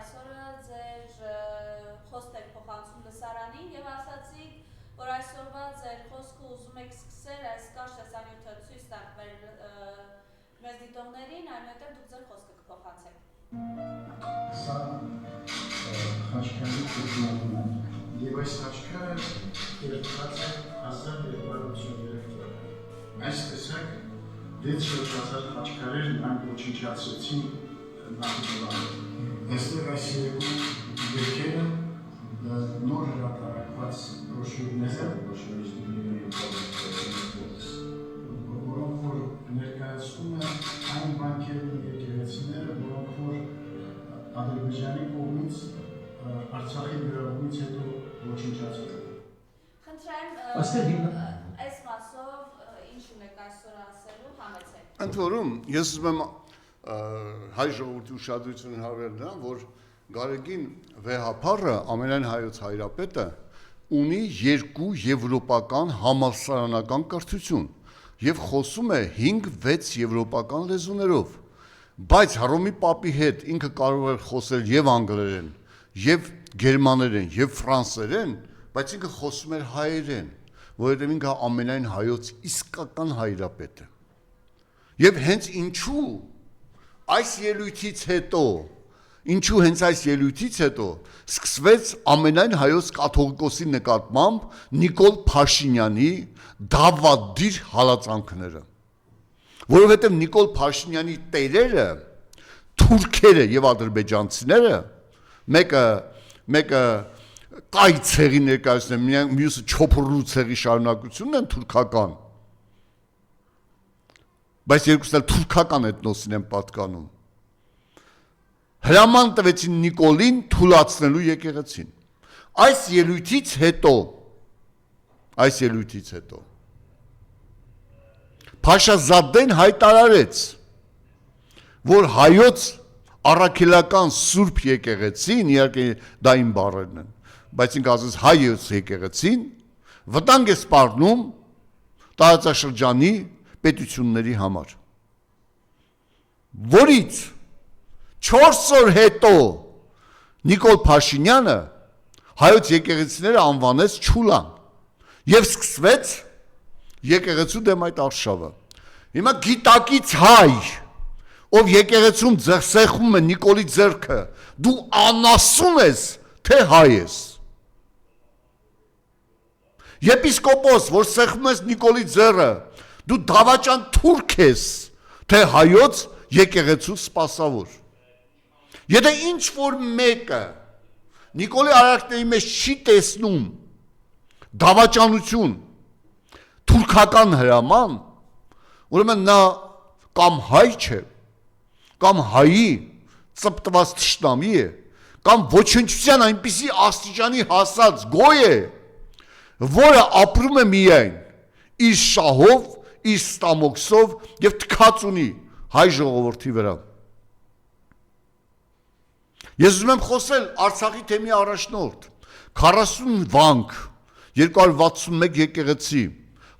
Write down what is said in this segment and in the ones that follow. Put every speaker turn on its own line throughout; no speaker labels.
այսօրը ձեր խոսք եք փոխանցում լսարանին եւ ասացիք, որ այսօրվա ձեր խոսքը ուզում եք սկսել այս կարճ տեսանյութը ցույց տալ մեր դիտողներին, այնուհետեւ դուք ձեր խոսքը կփոխանցեք։
Սա խաչքարի կողմն է, եւ այս խաչքարը երբված է 1283 թվականին։ Այս տեսակ 6,000 խաչքարեր նրանք ոչնչացրեցին նախնիվանը։ Այստեղ այս երկու երկերը նոր հրատարակված բրոշյուրներ, որոնք որ ներկայացնում են այն բանկերն ու եկեղեցիները, որոնք որ Ադրբեջանի կողմից Արցախի գրավումից հետո ոչնչացվել են։
Խնդրեմ, այս մասով ինչ ունեք այսօր ասելու, համեցեք։
Ընդ որում, ես ուզում եմ հայ ժողովրդի ուշադրությունը հավել նրան, որ Գարեգին Վեհափառը, ամենայն հայոց հայրապետը, ունի երկու եվրոպական համալսարանական կրթություն եւ խոսում է 5-6 եվրոպական լեզուներով, բայց Հռոմի Պապի հետ ինքը կարող էր խոսել եւ անգլերեն, եւ գերմաներեն, եւ ֆրանսերեն, բայց ինքը խոսում էր հայերեն, որովհետեւ ինքը ամենայն հայոց իսկական հայրապետը։ Եվ հենց ինչու այս ելույթից հետո սկսվեց ամենայն հայոց կաթողիկոսի նկատմամբ Նիկոլ Փաշինյանի դավադիր հալածանքները, որովհետև Նիկոլ Փաշինյանի տերերը, թուրքերը եւ ադրբեջանցիները, մեկը կայ ցեղի ներկայացնում են, մյուսը չոփռու ցեղի շարունակությունն են թուրքական, բայց երկուսն էլ թուրքական էթնոսին են պատկանում, հրաման տվեցին Նիկոլին թուլացնելու եկեղեցին։ Այս ելույթից հետո Փաշազադեն հայտարարեց, որ հայոց առաքելական սուրբ եկեղեցին, իհարկե դա իմ բառերն են, բայց ինքը ասեց հայոց եկեղեցին վտանգ է սպառնում տարածաշրջանի պետությունների համար, որից 4 օր հետո Նիկոլ Փաշինյանը հայոց եկեղեցիները անվանեց Չուլան եւ սկսվեց եկեղեցու դեմ այդ արշավը։ Հիմա գիտակից հայ, ով եկեղեցում սեղմում է Նիկոլի ձեռքը, դու անասուն ես, թե հայ ես։ Եպիսկոպոս, որ սեղմում ես Նիկոլի ձեռը, դու դավաճան թուրք ես, թե հայոց եկեղեցու սպասավոր։ Եթե ինչ որ մեկը Նիկոլի արարքների մեջ չի տեսնում դավաճանություն, թուրքական հրաման, ուրեմն նա կամ հայ չէ, կամ հայի ծպտված թշնամի է, կամ ոչնչության այնպիսի աստիճանի հասած գոյ է, որը ապրում է միայն իր շահով, իր ստամոքսով եւ թքած ունի հայ ժողովրդի վրա։ Ես ուզում եմ խոսել Արցախի թեմի առաջնորդ, 40 վանք, 261 եկեղեցի,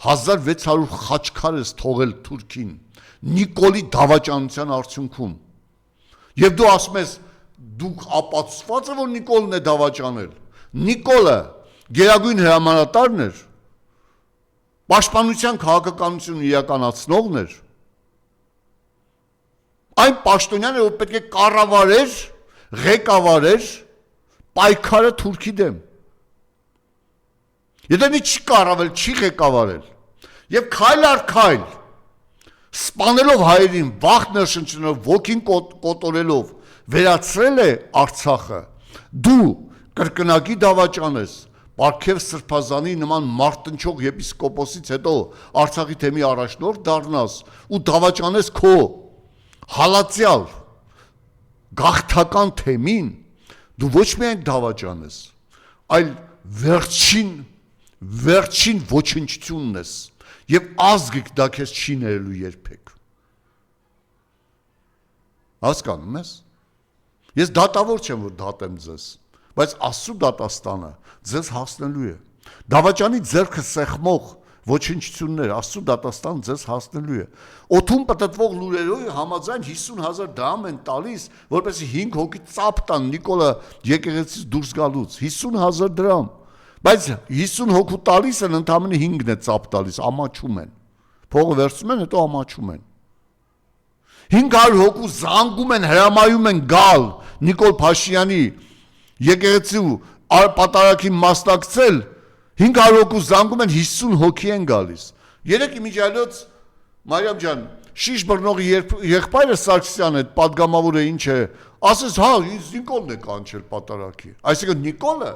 1600 խաչքար ես թողել Թուրքին, Նիկոլի դավաճանության արդյունքում։ Եվ դու ասում ես, դուք ապացուցված է, որ Նիկոլն է դավաճանել։ Նիկոլը գերագույն հրամանատարն էր, պաշտպանության քաղաքականությունը իրականացնողն էր, այն պաշտոնյան էր, որ պետք է կառավարեր, ղեկավարեր պայքարը Թուրքի դեմ։ Եթե մի չի կառավարել, չի ղեկավարել, եւ քայլ առ քայլ սպանելով հայերին, վախ ներշնչելով, ոգին կոտորելով, վերացրել է Արցախը, դու կրկնակի դավաճան ես, Պարքև Սրբազանի նման մարտնչող եպիսկոպոսից հետո Արցախի թեմի առաջնորդ դառնաս ու դավաճանես քո հալածյալ գաղթական թեմին, դու ոչ միայն դավաճան ես, այլ վերջին ոչնչությունն ես եւ ազգ դա քեզ չի ներելու երբեք։ Հասկանում ես։ Ես դատավոր չեմ, որ դատեմ ձեզ, բայց Աստծո դատաստանը ձեզ հասնելու է։ Դավաճանի ձեռքը սեղմող ոչնչություններ, Աստծո դատաստան ձեզ հասնելու է։ Օդում պտտվող լուրերով համաձայն 50,000 դրամ են տալիս, որպեսզի 5 հոգի ծափ տան Նիկոլա եկեղեցից դուրս գալուց, 50,000 դրամ։ Բայց 50 հոգու տալիս են, ընդամենը 5-ն է ծափ տալիս, ամաչում են։ Փողը վերցում են, հետո ամաչում են։ 500 հոգու զանգում են, հրամայում են գալ Նիկոլ Փաշինյանի եկեղեցու պատարագին մասնակցել, 500 հոգու զանգում են, 50 հոգի են գալիս։ Երեք իմիջիայլոց Մարիամ ջան, շիշ բռնողի եղբայրը Սարգսյանը, այդ պատգամավորը ինչ է, ասես հա, ինձ Նիկոլն է կանչել պատարագի։ Այսինքն Նիկոլը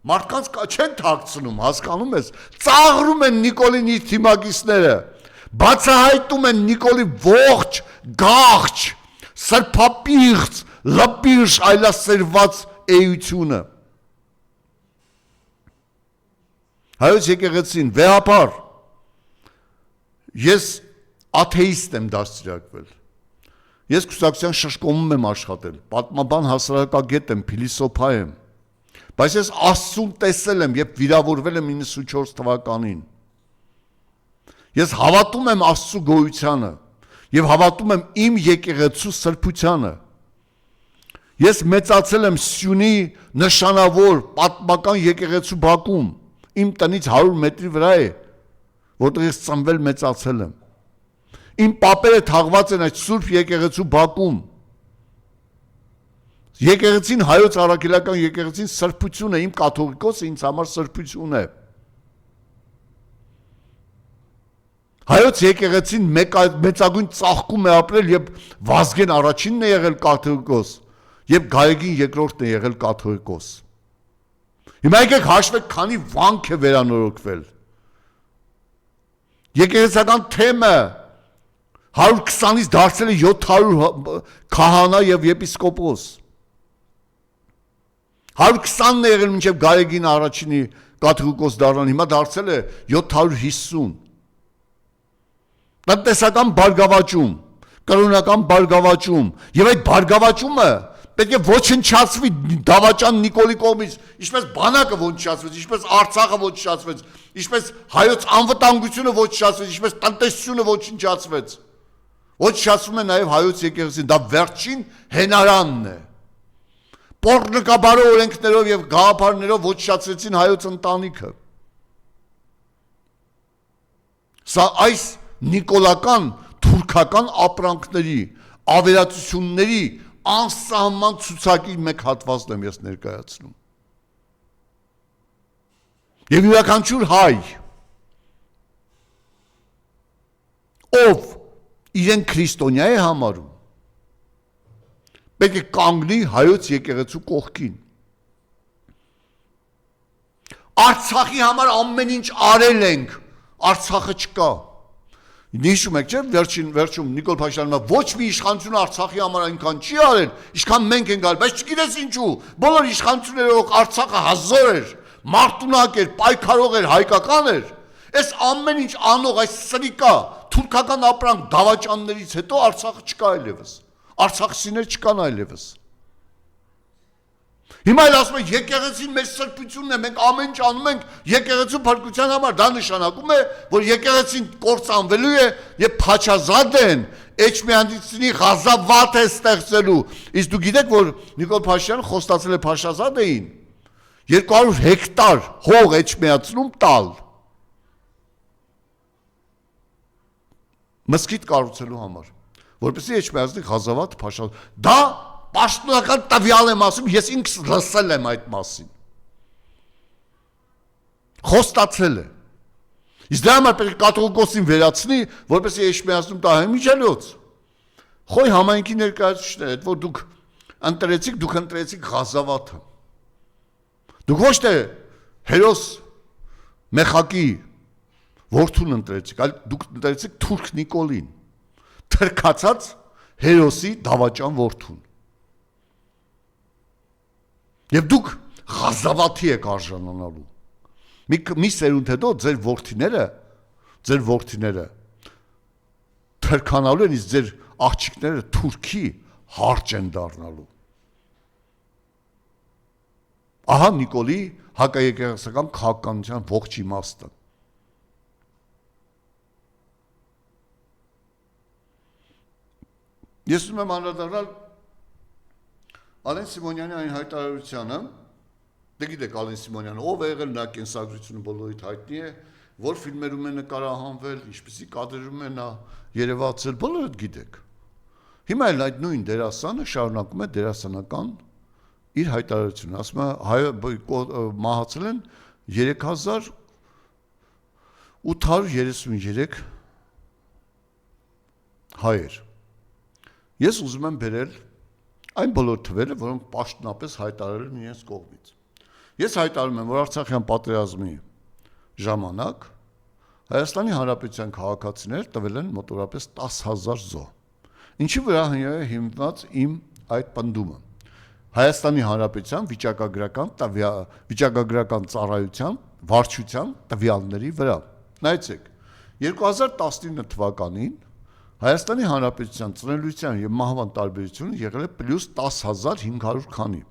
մարդկանց չեն թաքցնում, հասկանում ես, ծաղրում են Նիկոլին իր թիմակիցները, բացահայտում են Նիկոլի ողջ, գաղջ, սրբապիղծ, լպիրշ այլասերված էությունը։ Հայոց եկեղեցին վեհապար, ես աթեիստ եմ դաստիարակվել, ես կուսակցության շշկոմում եմ աշխատել, պատմաբան հասարակագետ եմ, փիլիսոփա եմ, բայց ես Աստծուն տեսել եմ և վիրավորվել եմ 94 թվականին, ես հավատում եմ Աստծու գոյությանը և հավատում եմ իմ եկեղեցու սրբությանը, ես մեծացել եմ Սյունի նշանավոր պատմական եկեղեցու բակում, իմ տնից 100 մետրի վրա է, որտեղ ես ծնվել մեծացել եմ, իմ պապերը թաղված են այդ սուրբ եկեղեցու բակում, եկեղեցին հայոց առաքելական եկեղեցին սրբություն է, իմ կաթողիկոսը ինձ համար սրբություն է, հայոց եկեղեցին մեծագույն ծաղկում է ապրել և Վազգեն առաջինն է եղել կաթողիկոս և Գայեգին երկրորդն է եղել կաթողիկոս։ Հիմա եկեք հաշվեք քանի վանք է վերանորոգվել։ Եկեղեցական թեմը 120-ից դարձել է 700 քահանա և եպիսկոպոս։ 120-ն է եղել մինչև Գայեգին առաջինի կաթողիկոս դառնան, հիմա դարձել է 750։ Տնտեսական բարգավաճում, կրոնական բարգավաճում, և այդ բարգավաճումը պետք է ոչնչացվի դավաճան Նիկոլի կողմից, ինչպես բանակը ոչնչացվեց, ինչպես Արցախը ոչնչացվեց, ինչպես հայոց անվտանգությունը ոչնչացվեց, ինչպես տնտեսությունը ոչնչացվեց։ Ոչնչացվում է նաև հայոց եկեղեցին, դա վերջին հենարանն է։ Պոռնկաբարո օրենքներով և գաղափարներով ոչնչացրեցին հայոց ընտանիքը։ Սա այս նիկոլական, թուրքական ապրանքների, ավերածությունների անսահման ցուցակի մեկ հատվածն եմ ես ներկայացնում։ Եվ յուրաքանչյուր հայ, ով իրեն քրիստոնյա է համարում, պետք է կանգնի հայոց եկեղեցու կողքին։ Արցախի համար ամեն ինչ արել ենք, Արցախը չկա։ Նշում եք, չէ, վերջում Նիկոլ Փաշինյանը ոչ մի իշխանություն Արցախի համար այնքան չի արել, ինչքան մենք ենք արել, բայց չգիտես ինչու, բոլոր իշխանություններով Արցախը հազոր էր, մարտունակ էր, պայքարող էր, հայկական էր, այս ամեն ինչ անող, այս սրիկա, թուրքական ապրանք դավաճաններից հետո Արցախը չկա այլևս, արցախցիներ չկան այլևս։ Հիմա էլ ասում եք, եկեղեցին մեր սրբությունն է, մենք ամեն ինչ անում ենք եկեղեցու փրկության համար, դա նշանակում է, որ եկեղեցին կործանվելու է և փաչազատ են, Էջմիածնի ղազավատ է ստեղծելու։ Իսկ դու գիտեք, որ Նիկոլ Փաշինյանը խոստացել է փաշազատեին 200 հեկտար հող Էջմիածնում տալ մզկիթ կառուցելու համար, որպեսզի Էջմիածնի ղազավատ փաշազատ։ Դա պաշտոնական տվյալ եմ ասում, ես ինքս լսել եմ այդ մասին։ Խոստացել է։ Իսկ դրա համար պետք է կաթողիկոսին վերացնի, որպեսզի Էջմիածնում տա միջելոց։ Խոյ համայնքի ներկայացուցիչներ, այդ որ դուք ընտրեցիք ղազավաթը։ Դուք ոչ թե հերոս Մեխակի որդուն ընտրեցիք, այլ դուք ընտրեցիք թուրք Նիկոլին, թրքացած հերոսի դավաճան որդուն։ Եվ դուք ղազավաթի եք արժանանալու։ Մի սերունդ հետո ձեր որդիները թրքանալու են, իսկ ձեր աղջիկները թուրքի հարճ են դառնալու։ Ահա Նիկոլի հակաեկեղեցական քաղաքականության ողջ իմաստը։ Ես ուզում եմ անդրադառնալ Ալեն Սիմոնյանի այն հայտարարությանը, դե գիտեք Ալեն Սիմոնյանը ով է եղել, նա կենսագրությունը բոլորիդ հայտնի է, որ ֆիլմերում է նկարահանվել, ինչպեսի կադրերում է նա երևացել, բոլորդ գիտեք։ Հիմա էլ այդ նույն դերասանը շարունակում է դերասանական իր հայտարարությունը, ասում է մահացել են 3833 հայեր։ Ես ուզում եմ բերել այն բոլոր թվերը, որոնք պաշտոնապես հայտարարել են իրենց կողմից։ Ես հայտարարում եմ, որ Արցախյան պատերազմի ժամանակ Հայաստանի Հանրապետության քաղաքացիներ տվել են մոտավորապես 10,000 զոհ։ Ինչի վրա հիմնված իմ այդ պնդումը։ Հայաստանի Հանրապետության վիճակագրական ծառայության վարչության տվյալների վրա։ Նայեցեք, 2019 թվականին Հայաստանի Հանրապետության ծնելիության եւ մահվան տարբերությունը եղել է +10,500 քանի։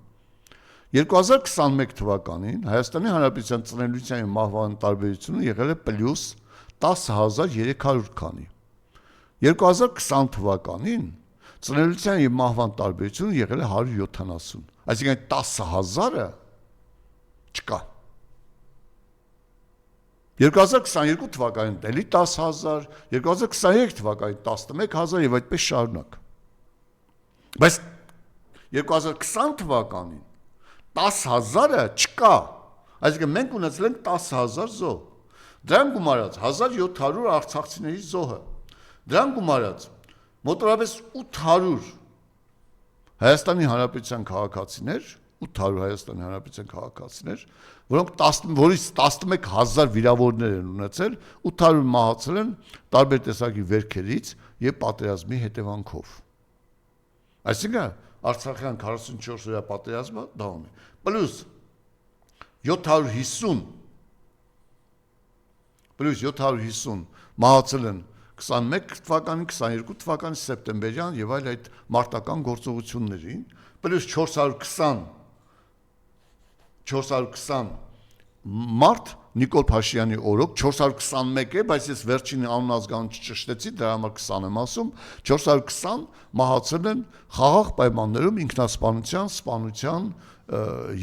2021 թվականին Հայաստանի Հանրապետության ծնելիության եւ մահվան տարբերությունը եղել է +10,300 քանի։ 2020 թվականին ծնելիության եւ մահվան տարբերությունը եղել է 170։ Այսինքն 10,000-ը չկա։ 2022 թվականին դելի 10,000, 2023 թվականին 11,000 եւ այդպես շարունակ։ Բայց 2020 թվականին 10,000-ը չկա։ Այսինքն մենք ունեցել ենք 10,000 զոհ։ Դրան գումարած 1,700 արցախցիների զոհը։ Դրան գումարած մոտավորապես 800 Հայաստանի Հանրապետության քաղաքացիներ, 800 Հայաստանի Հանրապետության քաղաքացիներ, որից 11,000 վիրավորներ են ունեցել, 800 մահացել են տարբեր տեսակի վերքերից եւ պատերազմի հետևանքով։ Այսինքն Արցախյան 44-օրյա պատերազմը դա ունի։ Պլյուս 750 մահացել են 21 թվականի, 22 թվականի սեպտեմբերյան եւ այլ այդ մարտական գործողություններին, պլյուս 420 մարտ Նիկոլ Փաշինյանի օրոք 421 է, բայց ես վերջին անուն ազգանուն չճշտեցի, դրա համար 20 եմ ասում, 420 մահացել են խաղաղ պայմաններում ինքնասպանության, սպանության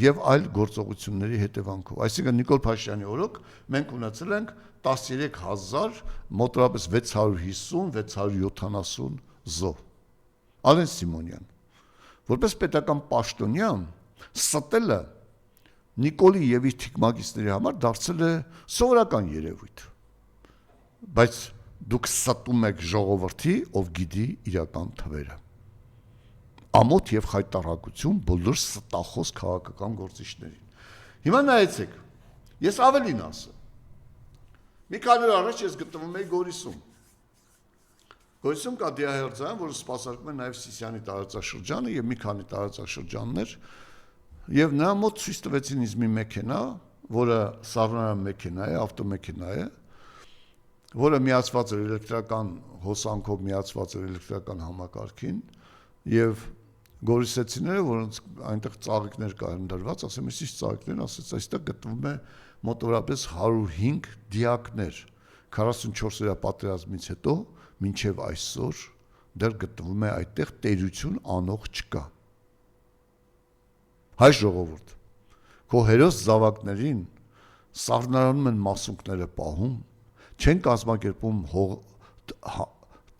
եւ այլ գործողությունների հետևանքով։ Այսինքն Նիկոլ Փաշինյանի օրոք մենք ունեցել ենք 13,000 մոտավորապես 650-670 զոհ։ Ալեն Սիմոնյան, որպես պետական պաշտոնյա, ստելը Նիկոլի եւ իր թիկմագիստների համար դարձել է սովորական երևույթ։ Բայց դուք ստում եք ժողովրդի, ով գիտի իրական թվերը։ Ամոթ եւ խայտարակություն բոլոր ստախոս քաղաքական գործիչներին։ Հիմա նայեցեք, ես ավելին ասեմ։ Մի քանի օր առաջ ես գտնվում էի Գորիսում։ Գորիսում կա դիահերձան, որը սպասարկում է նաև Սիսիանի տարածաշրջանը եւ մի քանի տարածաշրջաններ, եւ նրա մոտ ցույց տվեցին ինձ մի մեքենա, որը սառնարան մեքենա է, ավտոմեքենա է, որը միացված էր էլեկտրական հոսանքով միացված էր էլեկտրական համակարգին եւ գորիսեցիները, որոնց այնտեղ ծաղիկներ կային դրված, ասեմ, ինչ ծաղիկներ, ասեց, այստեղ գտնվում է մոտավորապես 105 դիակներ 44-օրյա պատերազմից հետո մինչև այսօր դեռ գտնվում է այդտեղ տերություն անող չկա։ Հայ ժողովուրդ, քո հերոս զավակներին սառնարանում են մասունքները պահում, չեն կազմակերպում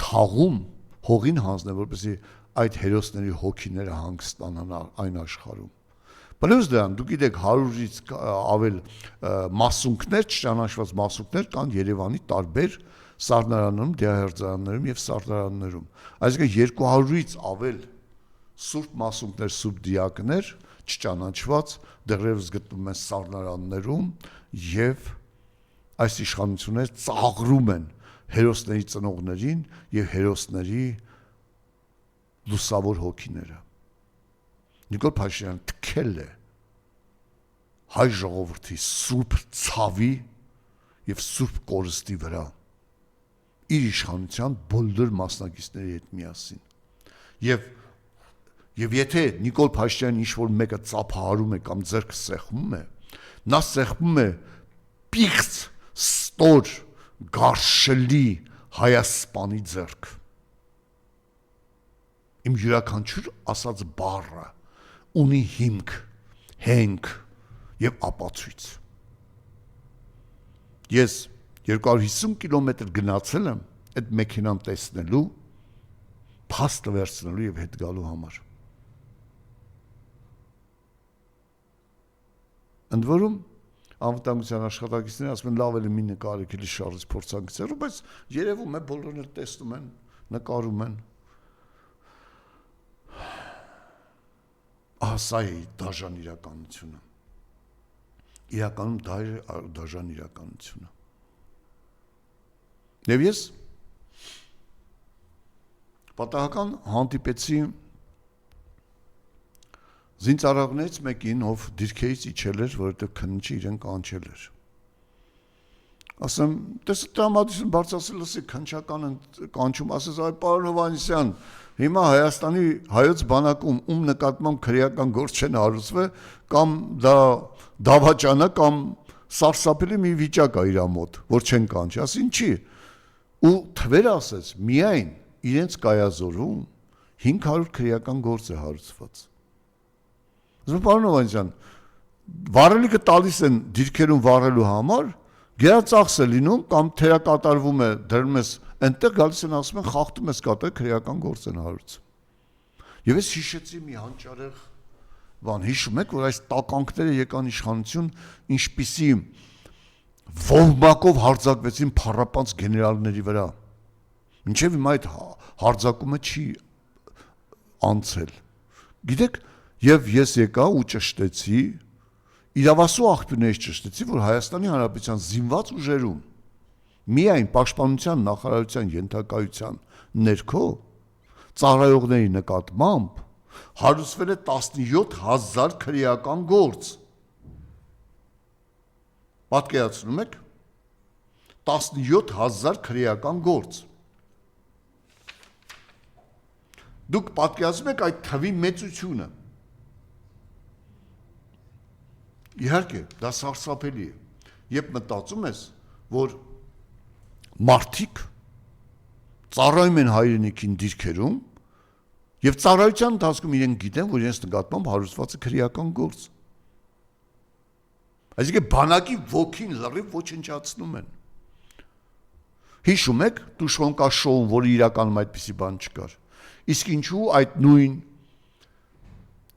թաղում հողին հանձնել, որպեսզի այդ հերոսների հոգիները հանգստանան այն աշխարհում։ Պլյուս դրան, դուք գիտեք 100-ից ավել մասունքներ, չճանաչված մասունքներ կան Երևանի տարբեր սառնարաններում, դիահերձարաններում եւ սառնարաններում։ Այսինքն 200-ից ավել սուրբ մասունքներ, սուրբ դիակներ չճանաչված դեռևս գտնվում են սառնարաններում եւ այս իշխանությունները ծաղրում են հերոսների ծնողներին եւ հերոսների լուսավոր հոգիները։ Նիկոլ Փաշինյանը թքել է հայ ժողովրդի սուրբ ցավի եւ սուրբ կորստի վրա իր իշխանության բոլոր մասնակիցների հետ միասին։ Եվ եթե Նիկոլ Փաշինյանը ինչ-որ մեկը ծափահարում է կամ ձեռքը սեղմում է, նա սեղմում է պիղծ, ստոր, գարշելի հայասպանի ձեռք։ իմ յուրաքանչյուր ասած բառը ունի հիմք, հենք եւ ապացույց։ Ես 250 կիլոմետր գնացել եմ այդ մեքենան տեսնելու, փաստը վերցնելու եւ հետ գալու համար։ Ընդ որում անվտանգության աշխատակիցները ասում են լավ է մի նկարեք էլի շարժից փորձանքից, բայց երևում է բոլորն էլ տեսնում են, նկարում են։ Սա է դաժան իրականությունը։ Իրականում դա է դաժան իրականությունը։ Եվ ես պատահական հանդիպեցի զինծառայողներից մեկին, ով դիրքերից իջել էր, որովհետև քննիչը իրեն կանչել էր։ Ասեմ, դες տրամադրություն բարձրացել լսի քննչական կանչում, ասես այ պարոն Հովհաննիսյան, հիմա Հայաստանի հայոց բանակում ում նկատմամբ քրեական գործ չեն հարուցվել, կամ դա դավաճան է, կամ սարսափելի մի վիճակ է իր մոտ, որ չեն կանչի, ասի ինչի։ Ու թվերը ասեց, միայն իրենց կայազորում 500 քրեական գործ է հարուցված։ Ասում պարոն Հովհաննիսյան, վառելիքը տալիս են դիրքերում վառելու համար, գերածախս է լինում կամ թերակատարվում է, դրնում ես այնտեղ գալիս են ասում են խախտում ես կատար քրեական գործ են հարուցում։ Եվ ես հիշեցի մի հանճարեղ բան, հիշում եք, որ այս տականքները եկան իշխանություն, ինչպիսի ողմակով հարձակվեցին փառապանց գեներալների վրա։ Մինչև հիմա այդ հարձակումը չի անցել։ Գիտեք, եւ ես եկա ու ճշտեցի, իրավասու աղբյուրներից ճշտեցի, որ Հայաստանի Հանրապետության զինված ուժերում միայն պաշտպանության նախարարության ենթակայության ներքո ծառայողների նկատմամբ հարուցվել է 17000 քրեական գործ։ Պատկերացնում եք 17000 քրեական գործ։ Դուք պատկերացնում եք այդ թվի մեծությունը։ Իհարկե, դա սարսափելի է, երբ մտածում ես, որ մարդիկ ծառայում են հայրենիքին դիրքերում եւ ծառայության ընթացքում իրենք գիտեն, որ իրենց նկատմամբ հարուցված է քրեական գործ։ Այսինքն բանակի ոգին լրիվ ոչնչացնում են։ Հիշում եք Տուշոնկա շոուն, որը իրականում այդպիսի բան չկար։ Իսկ ինչու այդ նույն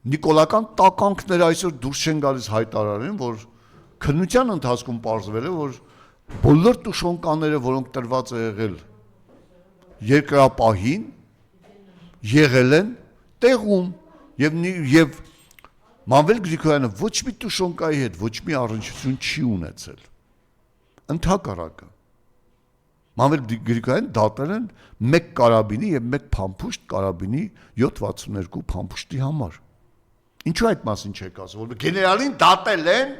նիկոլական տականքները այսօր դուրս չեն գալիս հայտարարեն, որ քննության ընթացքում պարզվել է, որ բոլոր տուշոնկաները, որոնք տրված է եղել երկրապահին, եղել են տեղում եւ Մանվել Գրիգորյանը ոչ մի տուշոնկայի հետ ոչ մի առնչություն չի ունեցել։ Ընդհակառակը Մանվել Գրիգորյանը դատել են 1 կարաբինի եւ 1 փամփուշտ կարաբինի 762 փամփուշտի համար։ Ինչու այդ մասին չեք ասում, որ գեներալին դատել են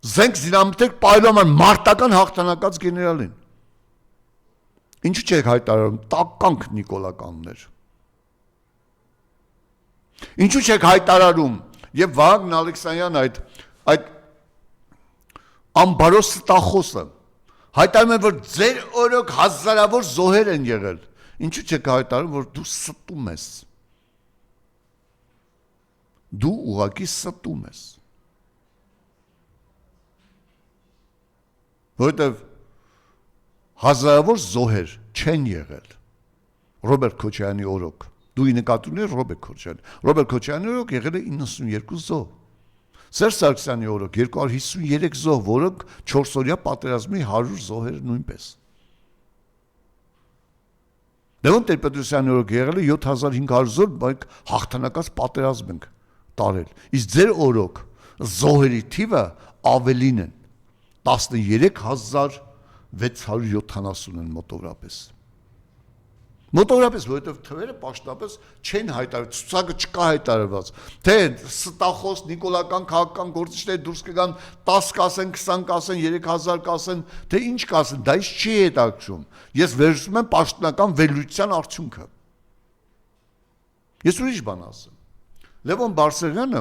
զենք զինամթերք պայլոման մարտական հաղթանակած գեներալին։ Ինչու չեք հայտարարում տականք նիկոլականներ։ Ինչու չեք հայտարարում եւ Վահագն Ալեքսանյան այդ ամբարոս ստախոսը հայտարարում են, որ ձեր օրոք հազարավոր զոհեր են եղել։ Ինչու չեք հայտարարում, որ դու ստում ես։ Դու ուղղակի ստում ես։ Որտեւ հազարավոր զոհեր չեն եղել Ռոբերտ Քոչարյանի օրոք։ Դու նկատի ունես Ռոբերտ Քոչարյան։ Ռոբերտ Քոչարյանի օրոք եղել է 92 զոհ։ Սերժ Սարգսյանի օրոք 253 զոհ, որոնք 4-օրյա պատերազմի 100 զոհեր նույնպես։ Լևոն Տեր-Պետրոսյանի օրոք եղել է 7500 զոհ, բայց հաղթանակած պատերազմ ենք տարել։ Իսկ ձեր օրոք զոհերի թիվը ավելին են 13670 են մոտավորապես։ Մոտավորապես, որովհետև թվերը պաշտոնապես չեն հայտարարվել, ցուցակը չկա հայտարարված, թե ստախոս նիկոլական քաղաքական գործիչներ դուրս կգան 10 կասեն, 20 կասեն, 3000 կասեն, թե ինչ կասեն, դա ինչ չի հետաքրում։ Ես վերցնում եմ պաշտոնական վերլուծության արդյունքը։ Ես ուրիշ բան ասեմ։ Լևոն Բարսեղյանը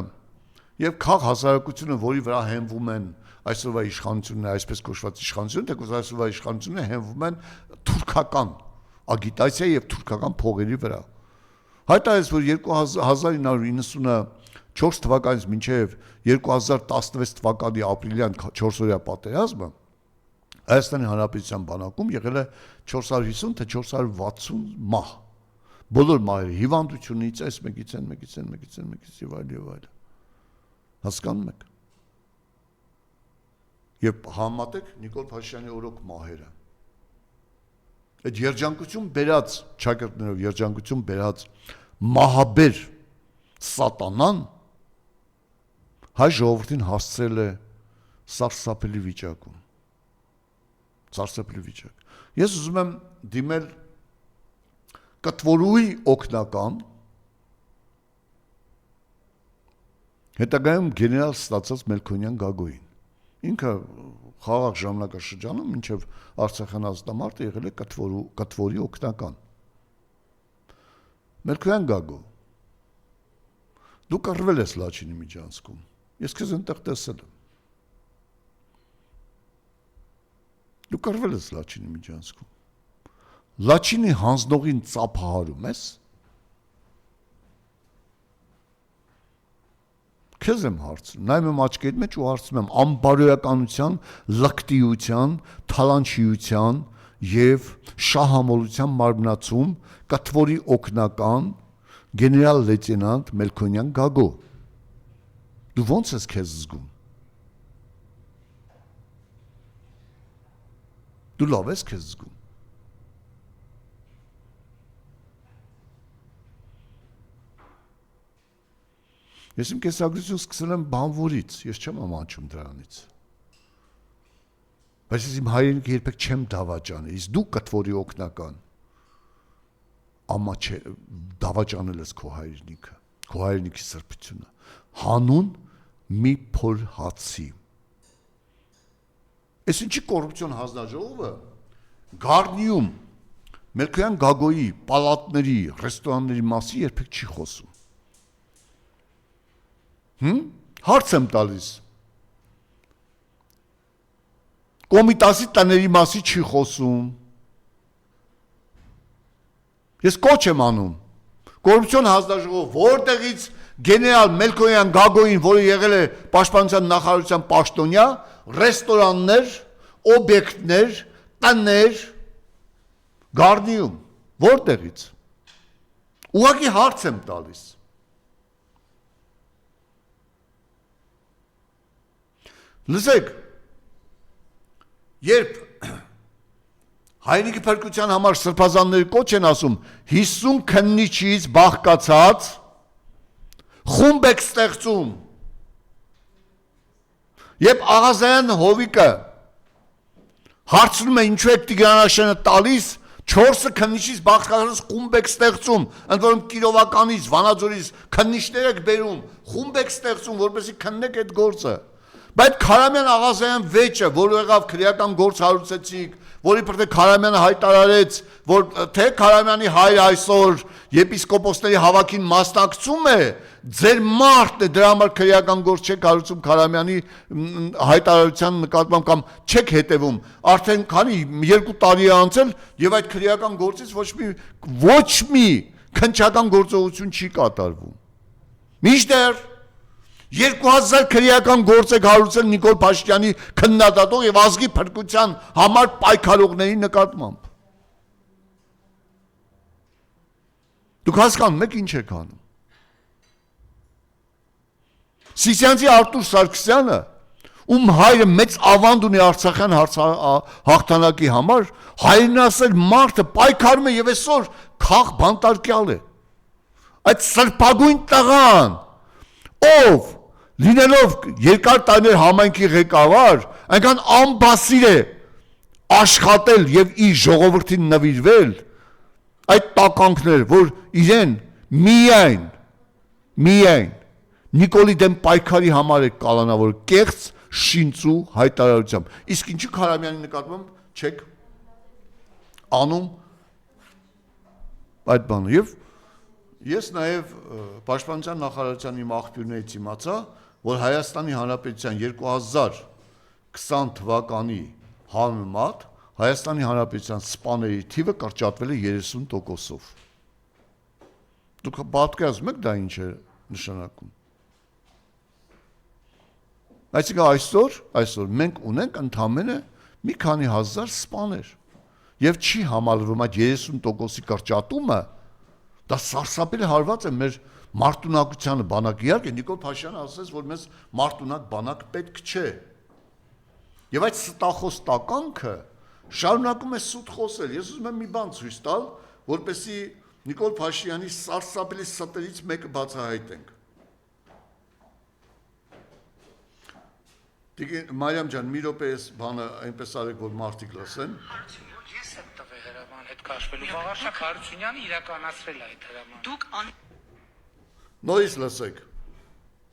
եւ քաղ հասարակությունը, որի վրա հենվում են այսօրվա իշխանությունները, այսպես կոչված իշխանությունը, թեկուզ այսօրվա իշխանությունները հենվում են թուրքական ագիտացիա եւ թուրքական փողերի վրա։ Հայտարարեց, որ 1994 թվականից մինչև 2016 թվականի ապրիլյան 4-օրյա պատերազմը Հայաստանի Հանրապետության բանակում եղել է 450 թե 460 մահ։ Բոլոր մահերը հիվանդությունից, այս մեկից եւ այլ։ Հասկանում եք։ Եվ համատեք Նիկոլ Փաշինյանի օրոք մահերը։ Այդ երջանկություն բերած, ճակերտներով երջանկություն բերած մահաբեր սատանան հայ ժողովրդին հասցրել է սարսափելի վիճակում։ Սարսափելի վիճակ։ Ես ուզում եմ դիմել կտվորուի օգնական հետագայում գեներալ ստացած Մելքոնյան Գագոյին։ Ինքը խաղաղ ժամանակաշրջանում մինչև Արցախյան ազատամարտը եղել է կտվորի օգնական։ Մելքոնյան Գագո, դու կռվել ես Լաչինի միջանցքում։ Ես քեզ այնտեղ տեսել եմ։ Դու կռվել ես Լաչինի միջանցքում։ Լաչինի հանձնողին ծափահարում ես։ Քեզ եմ հարցնում, նայում եմ աչքերիդ մեջ ու հարցնում եմ անբարոյականության, լկտիության, թալանչիության եւ շահամոլության մարմնացում կտվորի օգնական գեներալ լեյտենանտ Մելքոնյան Գագո։ Դու ո՞նց ես քեզ զգում։ Դու լավ ես քեզ զգում։ Ես իմ կեսագրություն սկսել եմ բանվորից, ես չեմ ամանչում դրանից։ Բայց ես իմ հայրենիքը երբեք չեմ դավաճանել, իսկ դու կտվորի օգնական դավաճանել ես քո հայրենիքը, քո հայրենիքի սրբությունը, հանուն մի փոր հացի։ Այս ինչի կոռուպցիոն հանձնաժողովը Գառնիում Մելքոնյան Գագոյի պալատների, ռեստորանների մասի երբեք չի խոսում։ Հարց եմ տալիս։ Կոմիտասի տների մասի չի խոսում։ Ես կոչ եմ անում։ Կոռուպցիոն հանձնաժողով որտեղից գեներալ Մելքոնյան Գագոյին, որը եղել է պաշտպանության նախարարության պաշտոնյա, ռեստորաններ, օբյեկտներ, տներ Գառնիում, որտեղից։ Ուղղակի հարց եմ տալիս։ Լսեք, երբ հայրենիքի փրկության համար սրբազանների կոչ են ասում 50 քննիչից բաղկացած խումբ եք ստեղծում, երբ Աղազարյան Հովիկը հարցնում է ինչու եք Տիգրանաշենը տալիս 4 քննիչից բաղկացած խումբ եք ստեղծում, ընդ որում Կիրովականից, Վանաձորից քննիչներ եք բերում, խումբ եք ստեղծում, որպեսզի քննեք այդ գործը։ Բայց Քարամյան Աղազարյան վեճը, որը եղավ քրեական գործ հարուցեցիք, որի պրտե Քարամյանը հայտարարեց, որ թե Քարամյանի հայր այսօր եպիսկոպոսների հավաքին մասնակցում է, ձեր մարդն է, դրա համար քրեական գործ չեք հարուցում Քարամյանի հայտարարության նկատմամբ կամ չեք հետևում, արդեն քանի 2 տարի է անցել եւ այդ քրեական գործից ոչ մի քննչական գործողություն չի կատարվում։ Մինչդեռ 2000 քրեական գործ եք հարուցել Նիկոլ Փաշինյանի քննադատող եւ ազգի փրկության համար պայքարողների նկատմամբ։ Դուք հասկանում եք ինչ եք անում։ Սիսյանցի Արտուր Սարգսյանը, ում հայրը մեծ ավանդ ունի Արցախյան հաղթանակի համար, հայրենասեր մարդը պայքարում է եւ այսօր քաղ բանտարկյալ է։ Այդ սրբագույն տղան, ով լինելով երկար տարիներ համայնքի ղեկավար, այնքան անբասիր է աշխատել եւ իր ժողովրդին նվիրվել, այդ տականքներ, որ իրեն միայն Նիկոլի դեմ պայքարի համար է կալանավոր կեղծ շինծու հայտարարությամբ։ Իսկ ինչու Քարամյանի նկատմամբ չեք անում այդ բանը։ Եվ ես նաև պաշտպանության նախարարության իմ աղբյուրներից իմացա, որ Հայաստանի Հանրապետության 2020 թվականի համեմատ Հայաստանի Հանրապետության սպաների թիվը կրճատվել է 30%-ով։ Դուք պատկերացնում եք դա ինչ է նշանակում։ Այսինքն այսօր մենք ունենք ընդամենը մի քանի հազար սպաներ եւ չի համալրվում այդ 30%-ի կրճատումը, դա սարսափելի հարված է մեր մարտունակությանը բանակ։ Իհարկե Նիկոլ Փաշինյանը ասաց, որ մեզ մարտունակ բանակ պետք չէ։ Եվ այդ ստախոս տականքը շարունակում է սուտ խոսել։ Ես ուզում եմ մի բան ցույց տալ, որպեսզի Նիկոլ Փաշինյանի սարսափելի ստերից մեկը բացահայտենք։ Տիկին Մարիամ ջան, մի րոպե էս բանը այնպես արեք, որ մարդիկ լսեն։
Ես եմ տվել հրաման հետ քաշվելու։ Վաղարշակ Հարությունյանը իրականացրել է այդ հրամանը։ Դուք
Նորից լսեք։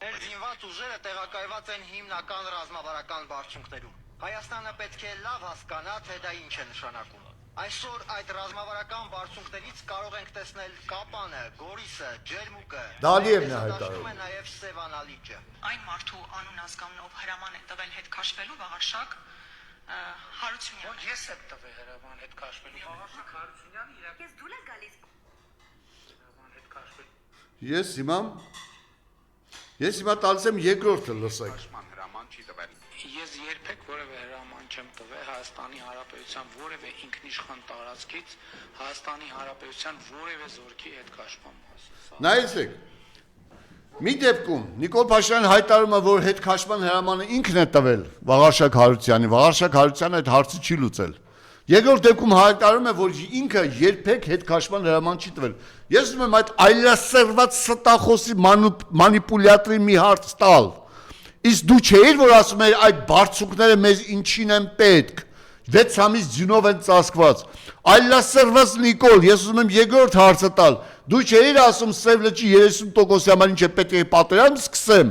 Մեր զինված ուժերը տեղակայված են հիմնական ռազմավարական բարձունքներում։ Հայաստանը պետք է լավ հասկանա, թե դա ինչ է նշանակում։ Այսօր այդ ռազմավարական բարձունքներից կարող ենք տեսնել Կապանը, Գորիսը, Ջերմուկը։
Դա Ալիևն է հայտարարում։
Նաև Սևանալիճը։
Այն մարդու անուն ազգանունով հրաման է տվել հետ քաշվելու Վաղարշակ Հարությունյանը։
Ես եմ տվել հրաման հետ քաշվելու։ Վաղարշակ Հարությունյանը իրական։
Ես դու ես գալիս։
Հրաման հետ քաշվելու։
Ես հիմա տալիս եմ երկրորդը լսեք։
Քաշման հրաման չի տվել։
Ես երբեք որևէ հրաման չեմ տվել Հայաստանի Հանրապետության որևէ ինքնիշխան տարածքից Հայաստանի Հանրապետության որևէ զորքի հետ քաշման մասին։
Նայեցեք։ Մի դեպքում Նիկոլ Փաշինյանը հայտարարում է, որ հետ քաշման հրամանը ինքն է տվել Վաղարշակ Հարությանը։ Վաղարշակ Հարությանը այդ հարցը չի լուծել։ Երկրորդ դեպքում հայտարարում է, որ ինքը երբեք հետ քաշման հրաման չի տվել։ Ես ուզում եմ այդ այլասերված ստախոսի մանիպուլյատորի մի հարց տալ։ Իսկ դու չէիր, որ ասում ես այդ բարձունքները մեզ ինչին են պետք։ 6 ամիս ձյունով են ծածկված։ Այլասերված Նիկոլ, ես ուզում եմ երկրորդ հարցը տալ։ Դու չէիր ասում Սև լճի 30%-ի համար ինչ է պետք է պատերազմ սկսեմ։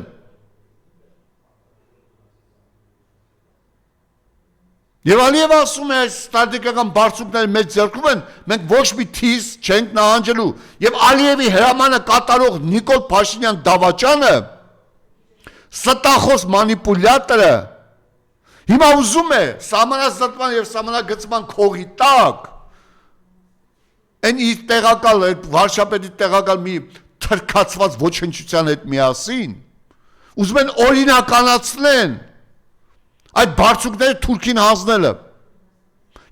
Եվ Ալիև ասում է, այս ստρατեգիական բարձունքները մեծ ձեռքում են, մենք ոչ մի թիզ չենք նահանջելու։ Եվ Ալիևի հրամանը կատարող Նիկոլ Փաշինյան դավաճանը, ստախոս մանիպուլյատորը, հիմա ուզում է սահմանազատման եւ սահմանագծման քողի տակ այն իր տեղակալ, վարչապետի տեղակալ մի թրքացված ոչնչության հետ միասին ուզում են օրինականացնեն այդ բարձունքները Թուրքին հանձնելը։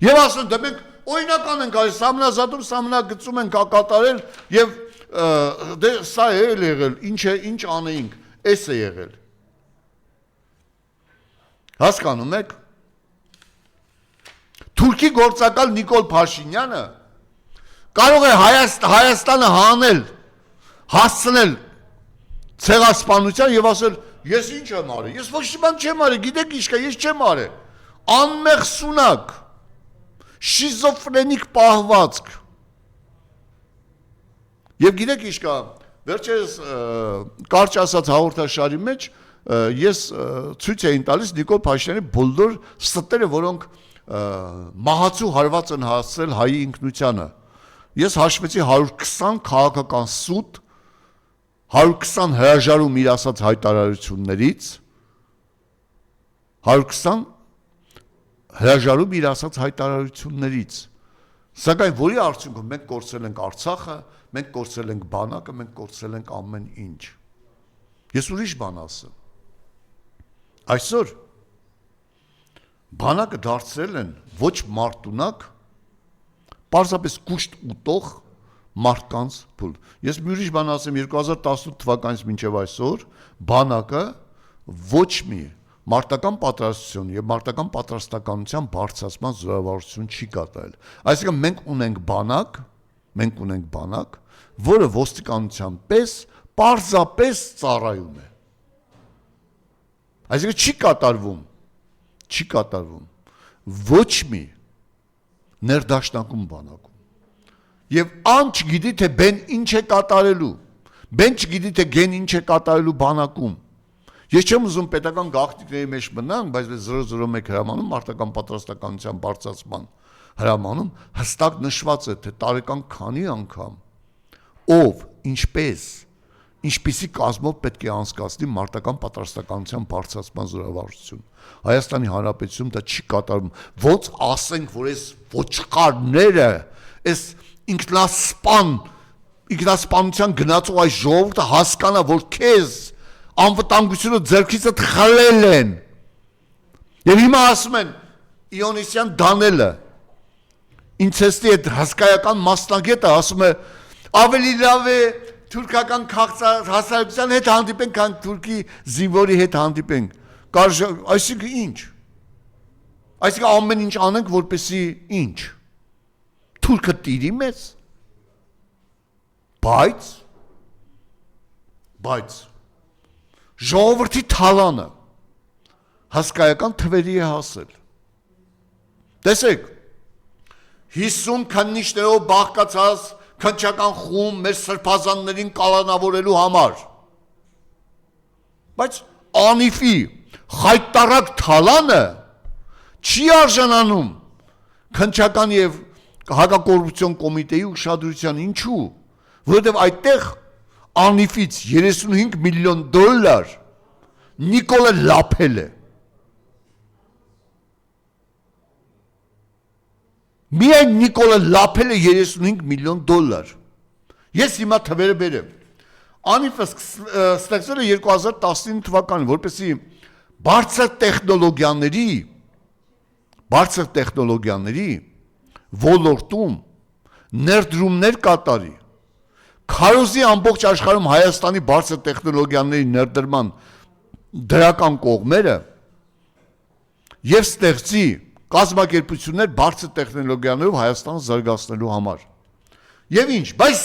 Եվ ասեն, դե մենք օրինական ենք այս սահմանազատում, սահմանագծում ենք կատարել եւ դե սա է եղել, ինչ անեինք, էս է եղել։ Հասկանում եք։ Թուրքի գործակալ Նիկոլ Փաշինյանը կարող է Հայաստանը հանել, հասցնել ցեղասպանության եւ ասել ես ինչ եմ արել, ես ոչ մի բան չեմ արել, գիտեք ինչ կա, ես չեմ արել։ Անմեղ սունակ, շիզոֆրենիկ պահվածք։ Եվ գիտեք ինչ կա, վերջերս կարճ ասած հաղորդաշարի մեջ ես ցույց էին տալիս Նիկոլ Փաշինյանի բոլոր ստերը, որոնք մահացու հարված են հասցրել հայի ինքնությանը։ Ես հաշվեցի 120 քաղաքական սուտ, 120 հրաժարում իր ասած հայտարարություններից, 120 հրաժարում իր ասած հայտարարություններից, սակայն որի արդյունքում մենք կորցրել ենք Արցախը, մենք կորցրել ենք բանակը, մենք կորցրել ենք ամեն ինչ։ Ես ուրիշ բան ասեմ։ Այսօր բանակը դարձրել են ոչ մարտունակ, պարզապես կուշտ ուտող մարդկանց փուլ։ Ես մի ուրիշ բան ասեմ, 2018 թվականից մինչև այսօր բանակը ոչ մի մարտական պատրաստություն եւ մարտական պատրաստականության բարձրացման զորավարություն չի կատարել։ Այսինքն մենք ունենք բանակ, որը ոստիկանության պես պարզապես ծառայում է։ Այսինքն չի կատարվում ոչ մի ներդաշնակում բանակում։ Եվ ան չգիտի, թե բեն ինչ է կատարելու, բեն չգիտի, թե գեն ինչ է կատարելու բանակում։ Ես չեմ ուզում պետական գաղտնիքների մեջ մնալ, բայց 001 հրամանում, մարտական պատրաստականության բարձրացման հրամանում հստակ նշված է, թե տարեկան քանի անգամ, ով, ինչպիսի կազմով պետք է անցկացնի մարտական պատրաստականության բարձրացման զորավարություն։ Հայաստանի Հանրապետությունում դա չի կատարվում։ Ոնց ասենք, որ այս ոչխարները, այս ինքնասպան ինքնասպանության գնացող այս ժողովուրդը հասկանա, որ քեզ անվտանգությունը ձեռքիցդ խլել են։ Եվ հիմա ասում են Իոնիսյան Դանելը, ինցեստի այդ հսկայական մասնագետը ասում է, ավելի լավ է թուրքական հասարակության հետ հանդիպենք, քան թուրքի զինվորի հետ հանդիպենք։ Այսինքն ինչ։ Այսինքն ամեն ինչ անենք, որպեսզի ինչ։ Թուրքը տիրի մեզ։ Բայց ժողովրդի թալանը հսկայական թվերի է հասել։ Տեսեք, 50 քննիչներով բաղկացած քննչական խումբ մեր սրբազաններին կալանավորելու համար։ Բայց անիֆի խայտարակ թալանը չի արժանանում քննչական եւ հակակոռուպցիոն կոմիտեի ուշադրության, ինչու, որովհետեւ այդտեղ անիֆից 35 միլիոն դոլար Նիկոլը լափել է։ Միայն Նիկոլը լափել է 35 միլիոն դոլար։ Ես հիմա թվերը բերեմ։ Անիֆը ստեղծվել է 2019 թվականին, որպեսզի բարձր տեխնոլոգիաների ոլորտում ներդրումներ կատարի։ Քարոզի ամբողջ աշխարհում Հայաստանի բարձր տեխնոլոգիաների ներդրման դրական կողմերը եւ ստեղծի կազմակերպություններ բարձր տեխնոլոգիաներով Հայաստանը զարգացնելու համար։ Եվ ինչ, բայց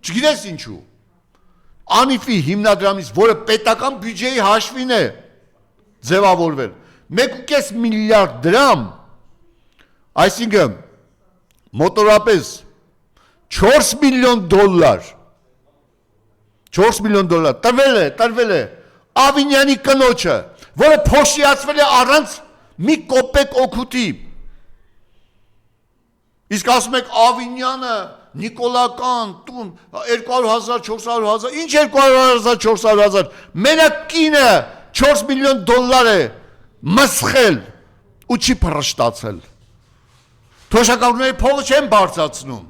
չգիտես ինչու։ Անիֆի հիմնադրամից, որը պետական բյուջեի հաշվին է ձևավորվել, 1.5 միլիարդ դրամ, այսինքն մոտորապես 4 միլիոն դոլար տրվել է Ավինյանի կնոջը, որը փոշիացվել է առանց մի կոպեկ օգուտի։ Իսկ ասում եք Ավինյանը Նիկոլական տուն 200,000, 400,000, ինչ 200,000, 400,000, մենակ կինը 4 միլիոն դոլար է մսխել ու չի փռշտացել։ Թոշակառուների փողը չեն բարձրացնում։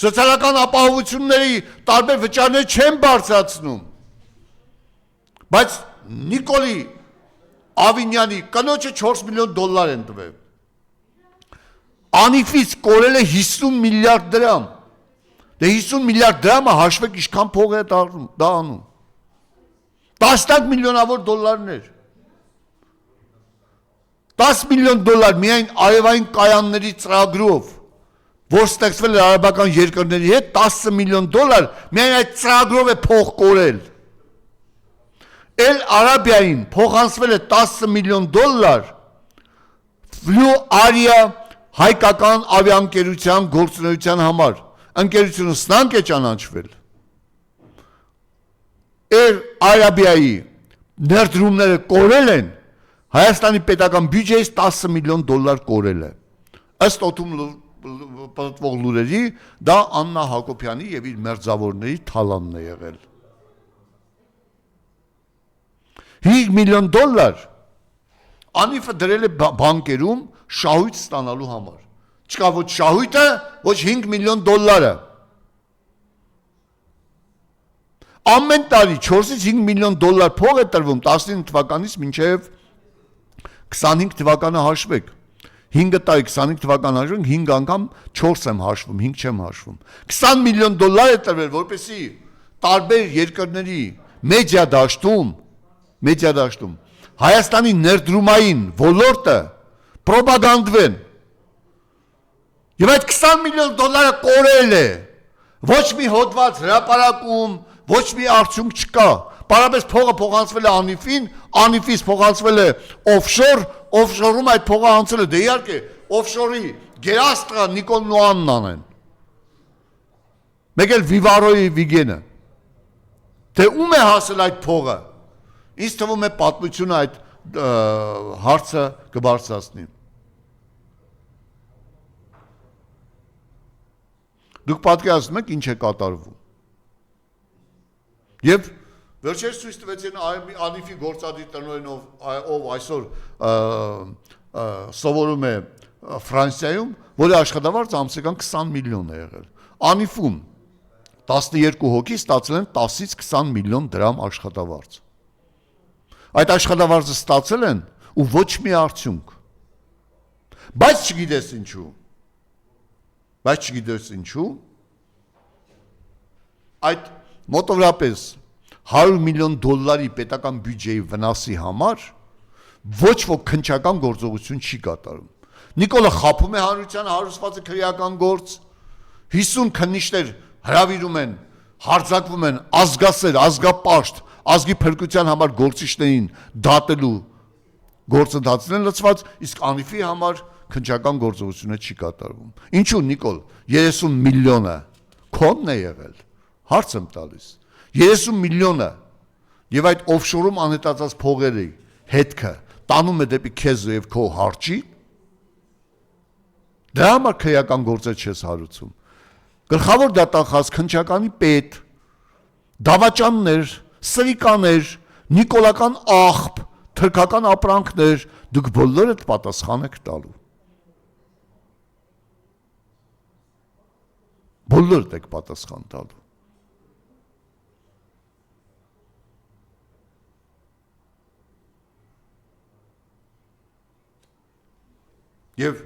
Սոցիալական ապահովությունների տարբեր վճարներ չեն բարձրացնում։ Բայց Նիկոլի Ավինյանի կնոջը 4 միլիոն դոլար են տվել։ Անիֆից կորել է 50 միլիարդ դրամ։ Դե 50 միլիարդ դրամը հաշվեք ինչքան փող է դա անում։ 10 միլիոնավոր դոլարներ։ 10 միլիոն դոլար միայն արևային կայանների ծրագրով, որ ստեղծվել է արաբական երկրների հետ, 10 միլիոն դոլար միայն այդ ծրագրով է փող կորել։ Էլ Արաբիային փոխանցվել է 10 միլիոն դոլար Flu Aria հայկական ավիաընկերության գործունեության համար։ Ընկերությունը սնանկ է ճանաչվել։ Էլ Արաբիայի ներդրումները կորել են, Հայաստանի պետական բյուջեից 10 միլիոն դոլար կորել է։ Ըստ օդում պատվող լուրերի, դա Աննա Հակոբյանի եւ իր մերձավորների թալանն է եղել։ 5 միլիոն դոլար Անիֆը դրել է բանկերում շահույթ ստանալու համար։ Չկա ոչ շահույթը, ոչ 5 միլիոն դոլարը։ Ամեն տարի 4-ից 5 միլիոն դոլար փող է տրվում 19 թվականից մինչև 25 թվականը հաշվեք։ 5 տարի 25 թվական հաշվենք, 5 անգամ 4 եմ հաշվում, 5 չեմ հաշվում։ 20 միլիոն դոլար է տրվել, որպեսզի տարբեր երկրների մեդիա դաշտում Հայաստանի ներդրումային ոլորտը պրոպագանդվեն։ Եվ այդ 20 միլիոն դոլարը կորել է։ Ոչ մի հոդված հրապարակում, ոչ մի արդյունք չկա։ Պարապես փողը փոխանցվել է Անիֆին, Անիֆից փոխանցվել է օֆշորում այդ փողը անցել է։ Դե իհարկե, օֆշորի գերաստղը Նիկոլ Նոաննան են։ Մեկ էլ Վիվարոյի Վիգենը։ Թե ում է հասել այդ փողը։ Ինձ թվում է պատմությունը այդ հարցը կբարձրացնի։ Դուք պատկերացնում եք ինչ է կատարվում։ Եվ վերջերս ցույց տվեցին Անիֆի գործադիր տնօրենով, ով այսօր սովորում է Ֆրանսիայում, որի աշխատավարձը ամսական 20 միլիոն է եղել։ Անիֆում 12 հոգի ստացել են 10-ից 20 միլիոն դրամ աշխատավարձ։ Այդ աշխատավարձը ստացել են ու ոչ մի արդյունք։ Բայց չգիտես ինչու։ Այդ մոտավորապես 100 միլիոն դոլարի պետական բյուջեի վնասի համար ոչ ոք քննչական գործողություն չի կատարում։ Նիկոլը խաբում է հանրությանը հարուցվածը քրեական գործ, 50 քննիչներ հրավիրում են, հարձակվում են ազգասեր, ազգապաշտ, ազգի փրկության համար գործիչներին դատելու գործընթացն են լծված, իսկ անիվի համար քննչական գործողությունը չի կատարվում։ Ինչու Նիկոլ 30 միլիոնը քոնն է եղել։ Հարց եմ տալիս։ 30 միլիոնը եւ այդ օֆշորում անհետացած փողերի հետքը տանում է դեպի քեզ եւ քո հարճի։ Դրա համար քրեական գործեր չես հարուցում։ Գլխավոր դատախազ քննչականի պետ, դավաճաններ, սրիկաներ, նիկոլական աղբ, թրքական ապրանքներ, դուք բոլորդ պատասխան եք տալու։ Բոլորդ եք պատասխան տալու։ Եվ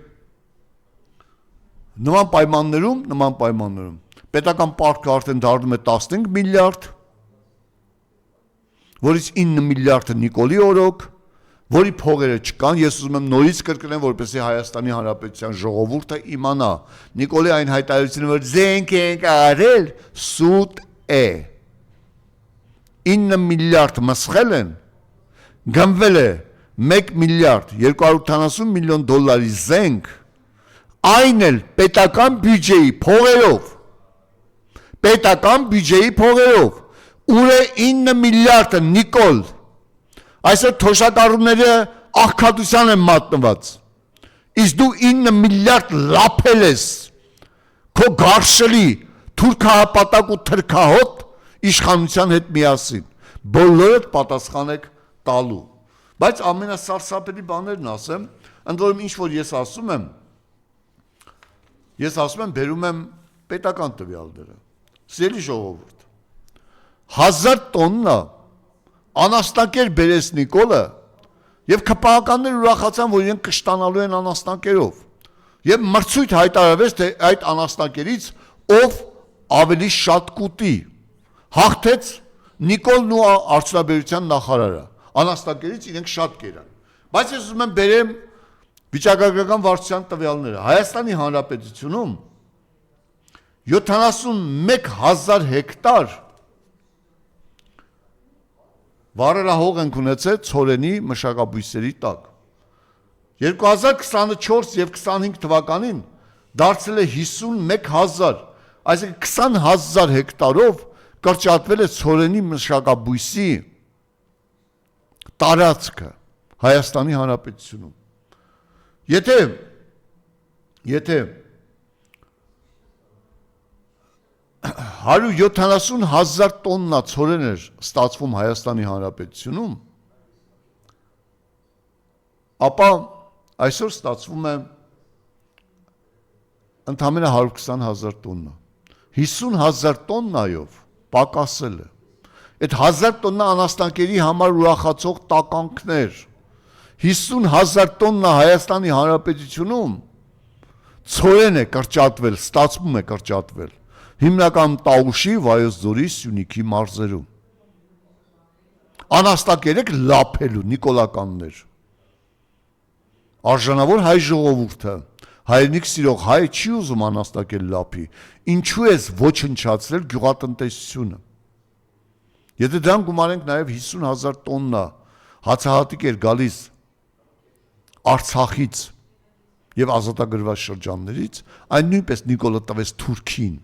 նման պայմաններում պետական պարտքը արդեն դառնում է 15 միլիարդ, որից 9 միլիարդը Նիկոլի օրոք, որի փողերը չկան, ես ուզում եմ նորից կրկնեմ, որպեսզի Հայաստանի Հանրապետության ժողովուրդը իմանա, Նիկոլի այն հայտարարությունը, որ զենք ենք արել, սուտ է։ 9 միլիարդ մսխել են, գնվել է 1 միլիարդ 270 միլիոն դոլարի զենք, այն էլ պետական բյուջեի փողերով, ուր է 9 միլիարդը Նիկոլ, այսօր թոշակառուները աղքատության են մատնված, իսկ դու 9 միլիարդ լափել ես, քո գարշելի, թուրքահապատակ ու թրքահոտ իշխանության հետ միասին, բոլորդ պատասխան եք տալու, բայց ամենասարսափելի բաներն ասեմ, ընդ որում ինչ որ ես ասում եմ, բերում եմ պետական տվյալները, սիրելի ժողովուրդ, 1000 տոննա անաստանկեր բերես Նիկոլը եւ քպահականներ ուրախացան, որ իրենք կշտանալու են անաստանկերով եւ մրցույթ հայտարարվեց, թե այդ անաստանկերից ով ավելի շատ կուտի, հաղթեց Նիկոլն ու արդյունաբերության նախարարը, անաստանկերից իրենք շատ կերան, բայց ես ուզում եմ բերեմ վիճակագրական վարչության տվյալները, Հայաստանի Հանրապետությունում 71,000 հեկտար վարելահող ենք ունեցել ցորենի մշակաբույսերի տակ։ 2024 եւ 25 թվականին դարձել է 51,000, այսինքն 20,000 հեկտարով կրճատվել է ցորենի մշակաբույսի տարածքը Հայաստանի Հանրապետությունում։ Եթե 170,000 տոննա ցորեն էր ստացվում Հայաստանի Հանրապետությունում, ապա այսօր ստացվում է ընդամենը 120,000 տոննա, 50,000 տոննայով պակասել է, այդ 1000 տոննա անաստանկերի համար ուրախացող տականքներ, 50,000 տոննա Հայաստանի Հանրապետությունում ցորեն է կրճատվել, ստացվում է կրճատվել, հիմնական Տաուշի, Վայոց ձորի, Սյունիքի մարզերում։ Անաստակեր եք լափելու նիկոլականներ։ Արժանավոր հայ ժողովուրդը, հայրենիք սիրող հայ չի ուզում անաստակել լափի, ինչու ես ոչնչացրել գյուղատնտեսությունը։ Եթե դրան գումարենք նաև 50,000 տոննա հացահատիկ էր գալիս Արցախից եւ ազատագրված շրջաններից, այն նույնպես Նիկոլը տվեց Թուրքին։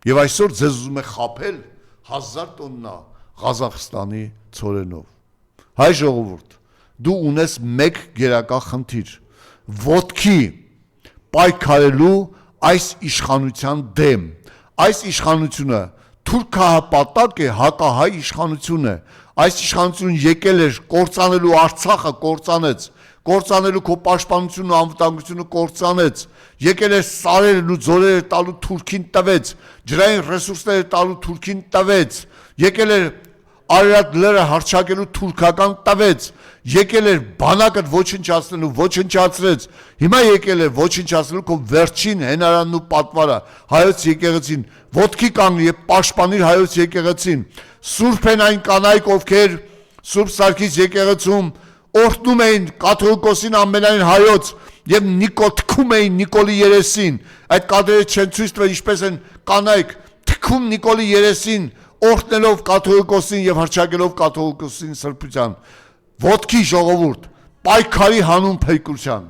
Եվ այսօր ձեզ ուզում է խաբել 1000 տոննա Ղազախստանի ցորենով։ Հայ ժողովուրդ, դու ունես մեկ գերակա խնդիր, ոտքի պայքարելու այս իշխանության դեմ։ Այս իշխանությունը թուրքահապատակ է, հակահայ իշխանություն է։ Այս իշխանությունը եկել էր կործանելու Արցախը, կործանեց, կործանելու քո պաշտպանությունն ու անվտանգությունը կործանեց, եկել էր սարերն ու ձորերը տալու Թուրքին տվեց, ջրային ռեսուրսները տալու Թուրքին տվեց, եկել էր Արարատ լերը հարձակելու թուրքական տվեց, եկել էր բանակը ոչնչացնելու, ոչնչացրեց, հիմա եկել է ոչնչացնելու քո վերջին հենարանն ու պատվարը, հայոց եկեղեցին, ոտքի կանգնի եւ պաշտպանիր հայոց եկեղեցին, սուրբ են այն կանայք, ովքեր Սուրբ Սարգիս եկեղեցում օրհնում էին կաթողիկոսին ամենայն հայոց եւ թքում էին Նիկոլի երեսին, այդ կադրերը չեն ցույց տվել ինչպես են կանայք թքում Նիկոլի երեսին օրհնելով կաթողիկոսին եւ հռչակելով կաթողիկոսին սրբության, ոտքի ժողովուրդ, պայքարի հանուն փրկության։